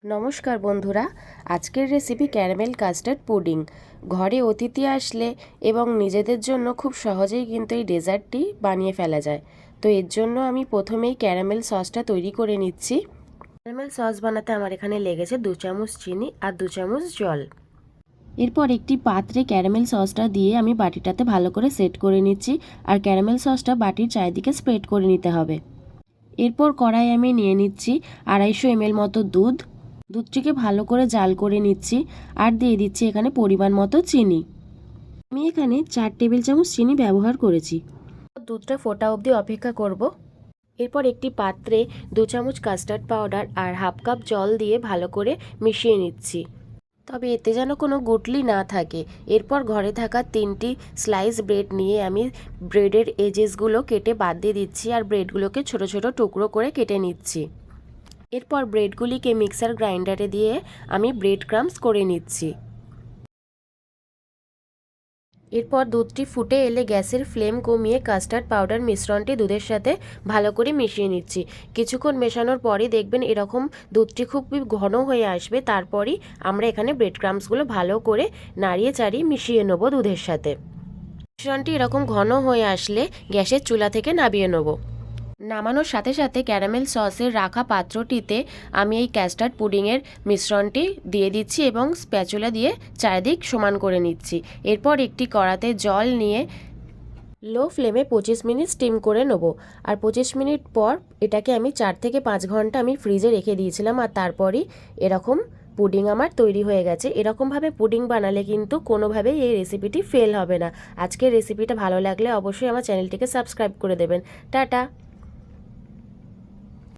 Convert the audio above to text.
নমস্কার বন্ধুরা, আজকের রেসিপি ক্যারামেল কাস্টার্ড পুডিং। ঘরে অতিথি আসলে এবং নিজেদের জন্য খুব সহজেই কিন্তু এই ডেজার্টটি বানিয়ে ফেলা যায়। তো এর জন্য আমি প্রথমেই ক্যারামেল সসটা তৈরি করে নিচ্ছি। ক্যারামেল সস বানাতে আমার এখানে লেগেছে 2 চামচ চিনি আর 2 চামচ জল। এরপর একটি পাত্রে ক্যারামেল সসটা দিয়ে আমি বাটিটাতে ভালো করে সেট করে নিচ্ছি, আর ক্যারামেল সসটা বাটির চারিদিকে স্প্রেড করে নিতে হবে। এরপর কড়াই আমি নিয়ে নিচ্ছি 250 ml মতো দুধটিকে ভালো করে জাল করে নিচ্ছি, আর দিয়ে দিচ্ছি এখানে পরিমাণ মতো চিনি। আমি এখানে 4 টেবিল চামচ চিনি ব্যবহার করেছি। দুধটা ফোটা অবধি অপেক্ষা করব। এরপর একটি পাত্রে 2 চামচ কাস্টার্ড পাউডার আর হাফ কাপ জল দিয়ে ভালো করে মিশিয়ে নিচ্ছি, তবে এতে যেন কোনো গুটলি না থাকে। এরপর ঘরে থাকা 3টি স্লাইস ব্রেড নিয়ে আমি ব্রেডের এজেসগুলো কেটে বাদ দিয়ে দিচ্ছি, আর ব্রেডগুলোকে ছোট ছোট টুকরো করে কেটে নিচ্ছি। এরপর ব্রেডগুলিকে মিক্সার গ্রাইন্ডারে দিয়ে আমি ব্রেড ক্রাম্বস করে নিচ্ছি। এরপর দুধটি ফুটে এলে গ্যাসের ফ্লেম কমিয়ে কাস্টার্ড পাউডার মিশ্রণটি দুধের সাথে ভালো করে মিশিয়ে নিচ্ছি। কিছুক্ষণ মেশানোর পরই দেখবেন এরকম দুধটি খুব ঘন হয়ে আসবে। তারপরই আমরা এখানে ব্রেড ক্রাম্বসগুলো ভালো করে নাড়িয়ে চাড়িয়ে মিশিয়ে নেব দুধের সাথে। মিশ্রণটি এরকম ঘন হয়ে আসলে গ্যাসের চুলা থেকে নামিয়ে নেব। নামানোর সাথে সাথে ক্যারামেল সসের রাখা পাত্রটিতে আমি এই কাস্টার্ড পুডিংয়ের মিশ্রণটি দিয়ে দিচ্ছি এবং স্প্যাচুলা দিয়ে চারিদিক সমান করে নিচ্ছি। এরপর একটি কড়াতে জল নিয়ে লো ফ্লেমে 25 মিনিট স্টিম করে নেব। আর 25 মিনিট পর এটাকে আমি 4 থেকে 5 ঘন্টা আমি ফ্রিজে রেখে দিয়েছিলাম, আর তারপরই এরকম পুডিং আমার তৈরি হয়ে গেছে। এরকমভাবে পুডিং বানালে কিন্তু কোনোভাবেই এই রেসিপিটি ফেল হবে না। আজকের রেসিপিটা ভালো লাগলে অবশ্যই আমার চ্যানেলটিকে সাবস্ক্রাইব করে দেবেন। টাটা।